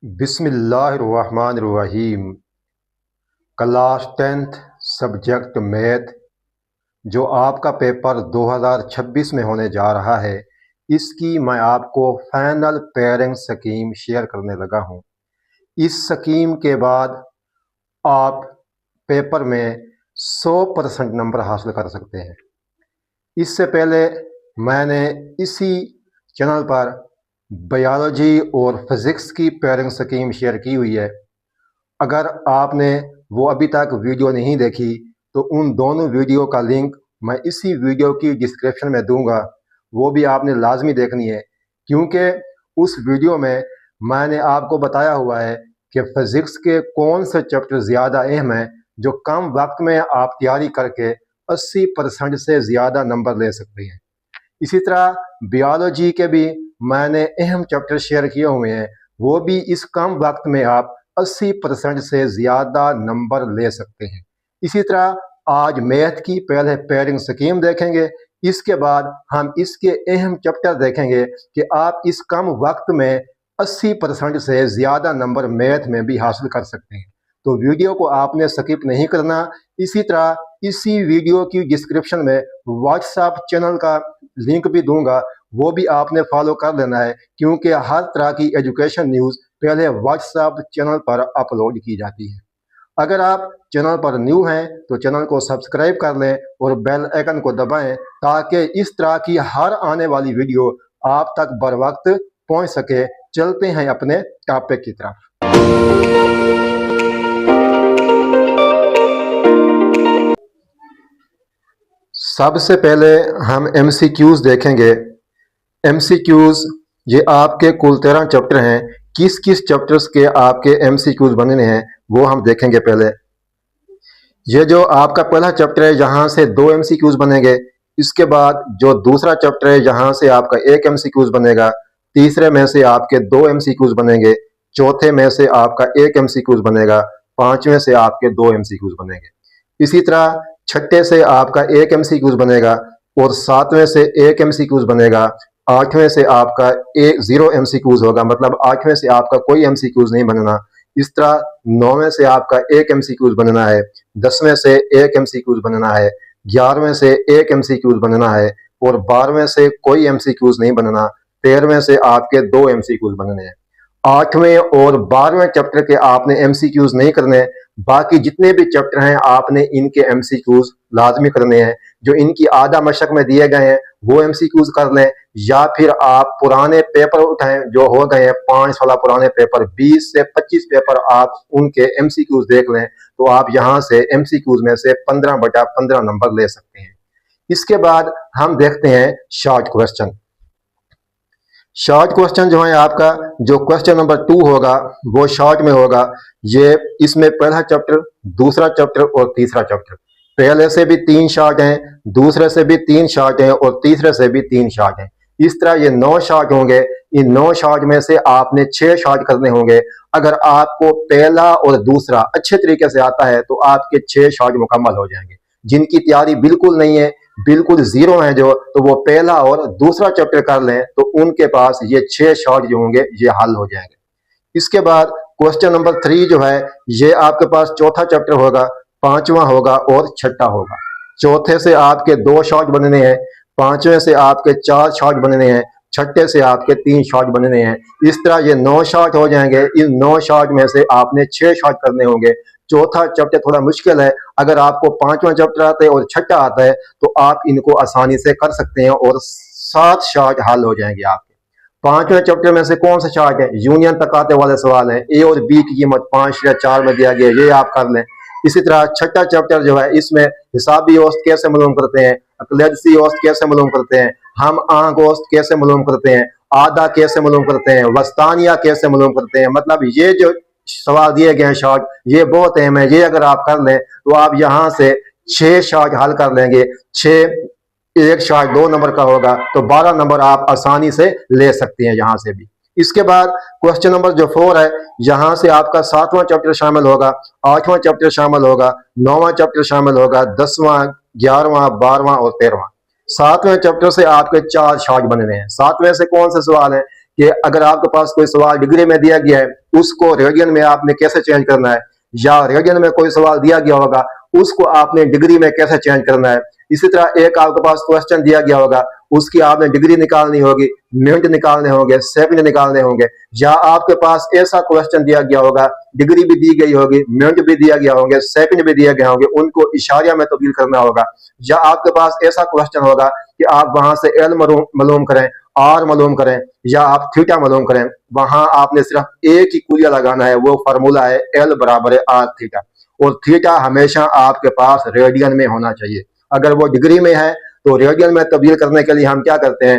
बिस्मिल्लाहिर्रहमानिर्रहीम। Class 10th subject math जो आपका पेपर 2026 में होने जा रहा है, इसकी मैं आपको फाइनल पेयरिंग स्कीम शेयर करने लगा हूं। इस स्कीम के बाद आप पेपर में 100% नंबर हासिल कर सकते हैं। इससे पहले मैंने इसी चैनल पर बायोलॉजी और फिज़िक्स की पेयरिंग स्कीम शेयर की हुई है। अगर आपने वो अभी तक वीडियो नहीं देखी तो उन दोनों वीडियो का लिंक मैं इसी वीडियो की डिस्क्रिप्शन में दूंगा, वो भी आपने लाजमी देखनी है, क्योंकि उस वीडियो में मैंने आपको बताया हुआ है कि फिज़िक्स के कौन से चैप्टर ज़्यादा अहम हैं जो कम वक्त में आप तैयारी करके 80% से ज़्यादा नंबर ले सकते हैं। इसी तरह बायोलॉजी के भी मैंने अहम चैप्टर शेयर किए हुए हैं, वो भी इस कम वक्त में आप 80% से ज़्यादा नंबर ले सकते हैं। इसी तरह आज मैथ की पहले पेयरिंग स्कीम देखेंगे, इसके बाद हम इसके अहम चैप्टर देखेंगे कि आप इस कम वक्त में 80% से ज़्यादा नंबर मैथ में भी हासिल कर सकते हैं। तो वीडियो को आपने स्किप नहीं करना। इसी तरह इसी वीडियो की डिस्क्रिप्शन में व्हाट्सएप चैनल का लिंक भी दूंगा, वो भी आपने फॉलो कर लेना है, क्योंकि हर तरह की एजुकेशन न्यूज़ पहले व्हाट्सएप चैनल पर अपलोड की जाती है। अगर आप चैनल पर न्यू हैं तो चैनल को सब्सक्राइब कर लें और बेल आइकन को दबाएं, ताकि इस तरह की हर आने वाली वीडियो आप तक बर वक्त पहुँच सके। चलते हैं अपने टॉपिक की तरफ। सबसे पहले हम MCQs देखेंगे। MCQs ये आपके कुल 13 चैप्टर हैं। किस किस चैप्टर्स के आपके MCQs बनने हैं वो हम देखेंगे। पहले ये जो आपका पहला चैप्टर है, यहाँ से 2 MCQs बनेंगे। इसके बाद जो दूसरा चैप्टर है, यहाँ से आपका 1 MCQs बनेगा। तीसरे में से आपके 2 MCQs बनेंगे। चौथे में से आपका 1 MCQs बनेगा। पांचवें से आपके 2 MCQs बनेंगे। इसी तरह छठे से आपका 1 MCQs बनेगा और सातवें से 1 MCQs बनेगा। आठवें से आपका 0 MCQs होगा, मतलब आठवें से आपका कोई MCQs नहीं बनना। इस तरह 9वें से आपका 1 MCQs बनना है। 10वें से 1 MCQs बनना है। 11वें से 1 MCQs बनना है और 12वें से कोई MCQs नहीं बनना। 13वें से आपके 2 MCQs बनने हैं। 8वें और 12वें चैप्टर के आपने MCQs नहीं करने। बाकी जितने भी चैप्टर हैं आपने इनके MCQs लाजमी करने हैं। जो इनकी आधा मशक में दिए गए हैं वो MCQs कर लें, या फिर आप पुराने पेपर उठाएं जो हो गए हैं 5 साल पुराने पेपर, 20 से 25 पेपर आप उनके MCQs देख लें, तो आप यहां से MCQs में से 15/15 नंबर ले सकते हैं। इसके बाद हम देखते हैं शॉर्ट क्वेश्चन। शॉर्ट क्वेश्चन जो है आपका, जो क्वेश्चन नंबर 2 होगा वो शॉर्ट में होगा। ये इसमें पहला चैप्टर, दूसरा चैप्टर और तीसरा चैप्टर, पहले से भी 3 शॉर्ट हैं, दूसरे से भी 3 शॉर्ट हैं और तीसरे से भी 3 शॉर्ट हैं। इस तरह ये 9 शॉर्ट होंगे। इन 9 शॉर्ट में से आपने 6 शॉर्ट करने होंगे। अगर आपको पहला और दूसरा अच्छे तरीके से आता है तो आपके 6 शॉर्ट मुकम्मल हो जाएंगे। जिनकी तैयारी बिल्कुल नहीं है, बिल्कुल जीरो है जो, तो वो पहला और दूसरा चैप्टर कर लें तो उनके पास ये 6 शॉर्ट जो होंगे ये हल हो जाएंगे। इसके बाद क्वेश्चन नंबर 3 जो है, ये आपके पास चौथा चैप्टर होगा, पांचवा होगा और छठा होगा। चौथे से आपके 2 शॉर्ट बनने हैं, पांचवें से आपके 4 शॉर्ट बनने हैं, छठे से आपके 3 शॉर्ट बनने हैं। इस तरह ये 9 शॉर्ट हो जाएंगे। इन 9 शॉर्ट में से आपने 6 शॉर्ट करने होंगे। चौथा चैप्टर थोड़ा मुश्किल है। अगर आपको 5वां चैप्टर आता है और छठा आता है तो आप इनको आसानी से कर सकते हैं और 7 शॉर्ट हल हो जाएंगे आपके। 5वें चैप्टर में से कौन सा शॉर्ट है? यूनियन तक आते वाले सवाल हैं। ए और बी की कीमत 5 या 4 में दिया गया, ये आप कर लें। इसी तरह छठा चैप्टर जो है, इसमें हिसाबी औसत कैसे मालूम करते हैं, अकलैदसी औसत कैसे मालूम करते हैं, हम आंक औसत कैसे मालूम करते हैं, आधा कैसे मालूम करते हैं, वस्तानिया कैसे मालूम करते हैं। मतलब ये जो सवाल दिए गए हैं शॉर्ट, ये बहुत अहम है। ये अगर आप कर लें तो आप यहां से 6 शॉर्ट हल कर लेंगे। 6, एक शॉर्ट 2 नंबर का होगा तो 12 नंबर आप आसानी से ले सकते हैं यहां से भी। इसके बाद क्वेश्चन नंबर जो 4 है, यहां से आपका 7वां चैप्टर शामिल होगा, 8वां चैप्टर शामिल होगा, 9वां चैप्टर शामिल होगा, 10वां, 11वां, 12वां और 13वां। 7वें चैप्टर से आपके 4 शॉर्ट बनने हैं। 7वें से कौन से सवाल है कि अगर आपके पास कोई सवाल डिग्री में दिया गया है उसको रेडियन में आपने कैसे चेंज करना है, या रेडियन में कोई सवाल दिया गया होगा उसको आपने डिग्री में कैसे चेंज करना है। इसी तरह एक आपके पास क्वेश्चन दिया गया होगा, उसकी आपने डिग्री निकालनी होगी, मिनट निकालने होंगे, सेकंड निकालने होंगे। या आपके पास ऐसा क्वेश्चन दिया गया होगा, डिग्री भी दी गई होगी, मिनट भी दिया गया होंगे, सेकंड भी दिए गए होंगे, उनको इशारिया में तब्दील करना होगा। या आपके पास ऐसा क्वेश्चन होगा कि आप वहां से एल मालूम करें, आर मालूम करें, या आप थीटा मालूम करें। वहां आपने सिर्फ एक ही कुलिया लगाना है, वो फार्मूला है एल बराबर है आर थीटा। और थीटा हमेशा आपके पास रेडियन में होना चाहिए। अगर वो डिग्री में है तो रेडियन में तब्दील करने के लिए हम क्या करते हैं,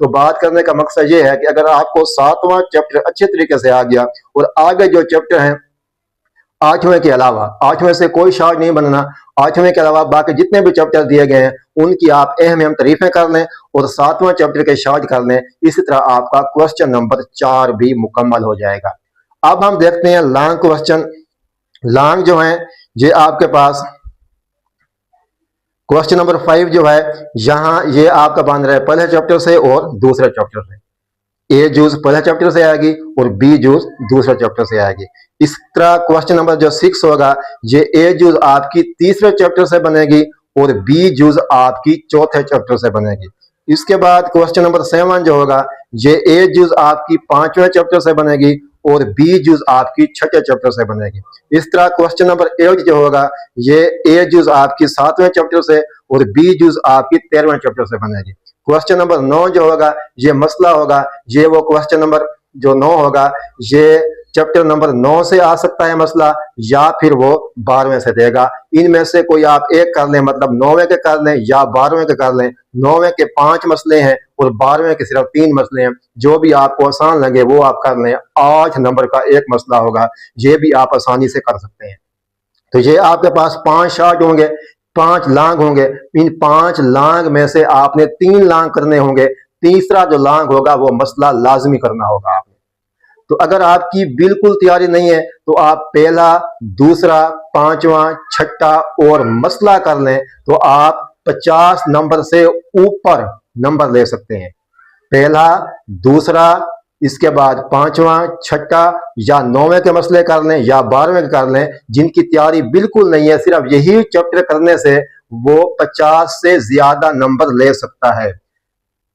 तो बात करने का मकसद ये है कि अगर आपको 7वां चैप्टर अच्छे तरीके से आ गया और आगे जो चैप्टर हैं 8वें के अलावा, 8वें से कोई शॉर्ट नहीं बनना, 8वें के अलावा बाकी जितने भी चैप्टर दिए गए हैं उनकी आप अहम तारीफें कर लें और 7वां चैप्टर के शॉर्ट कर लें। इसी तरह आपका क्वेश्चन नंबर 4 भी मुकम्मल हो जाएगा। अब हम देखते हैं लॉन्ग क्वेश्चन। लॉन्ग जो है ये आपके पास क्वेश्चन नंबर 5 जो है, यहां ये आपका बन रहा है पहले चैप्टर से और दूसरे चैप्टर से। ए जूस पहले चैप्टर से आएगी और बी जूस दूसरे चैप्टर से आएगी। इस तरह क्वेश्चन नंबर जो 6 होगा, ये ए जूस आपकी तीसरे चैप्टर से बनेगी और बी जूस आपकी चौथे चैप्टर से बनेगी। इसके बाद क्वेश्चन नंबर 7 जो होगा, ये ए जूस आपकी 5वें चैप्टर से बनेगी और बी जूस आपकी 6ठे चैप्टर से बनेगी। इस तरह क्वेश्चन नंबर 8 जो होगा, ये ए जूस आपकी 7वें चैप्टर से और बी जूस आपकी 13वें चैप्टर से बनेगी। क्वेश्चन नंबर 9 जो होगा, ये मसला होगा, ये वो क्वेश्चन नंबर जो 9 होगा, ये चैप्टर नंबर 9 से आ सकता है मसला, या फिर वो 12वें से देगा। इनमें से कोई आप एक कर लें, मतलब 9वें के कर लें या 12वें के कर लें। 9वें के 5 मसले हैं और 12वें के सिर्फ 3 मसले हैं। जो भी आपको आसान लगे वो आप कर लें। 8 नंबर का एक मसला होगा, ये भी आप आसानी से कर सकते हैं। तो ये आपके पास 5 शॉर्ट होंगे, 5 लॉन्ग होंगे। इन 5 लॉन्ग में से आपने 3 लॉन्ग करने होंगे, तीसरा जो लॉन्ग होगा वो मसला लाजमी करना होगा आपने। तो अगर आपकी बिल्कुल तैयारी नहीं है तो आप पहला, दूसरा, 5वां, 6ठा और मसला कर लें तो आप 50 नंबर से ऊपर नंबर ले सकते हैं। पहला, दूसरा, इसके बाद 5वां, 6ठा या 9वें के मसले कर लें या 12वें के कर लें। जिनकी तैयारी बिल्कुल नहीं है, सिर्फ यही चैप्टर करने से वो 50 से ज्यादा नंबर ले सकता है।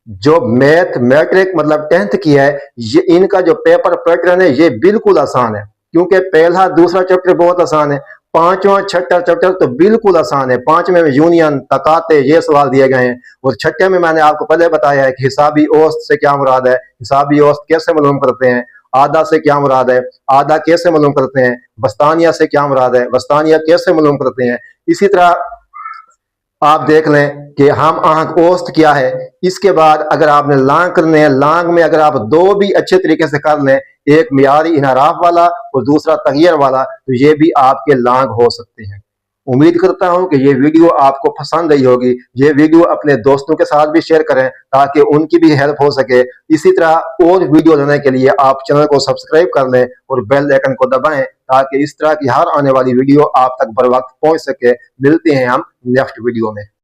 जो मैथ मैट्रिक मतलब 10th की है, ये इनका जो पेपर पैटर्न है ये बिल्कुल आसान है, क्योंकि पहला दूसरा चैप्टर बहुत आसान है। 5वां 6ठा चैप्टर तो बिल्कुल आसान है। 5वें में यूनियन, तकाते, ये सवाल दिए गए हैं और 6ठे में मैंने आपको पहले बताया है कि हिसाबी औसत से क्या मुराद है, हिसाबी औसत कैसे मालूम करते हैं, आधा से क्या मुराद है, आधा कैसे मालूम करते हैं, बस्तानिया से क्या मुराद है, बस्तानिया कैसे मालूम करते हैं। इसी तरह आप देख लें कि हम आंक औसत क्या है। इसके बाद अगर आपने लॉन्ग करने हैं, लॉन्ग में अगर आप 2 भी अच्छे तरीके से कर लें, एक मियारी इनहराफ वाला और दूसरा तगयर वाला, तो ये भी आपके लॉन्ग हो सकते हैं। उम्मीद करता हूं कि ये वीडियो आपको पसंद आई होगी। ये वीडियो अपने दोस्तों के साथ भी शेयर करें ताकि उनकी भी हेल्प हो सके। इसी तरह और वीडियो लेने के लिए आप चैनल को सब्सक्राइब कर लें और बेल आइकन को दबाएं ताकि इस तरह की हर आने वाली वीडियो आप तक बर वक्त पहुंच सके। मिलते हैं हम नेक्स्ट वीडियो में।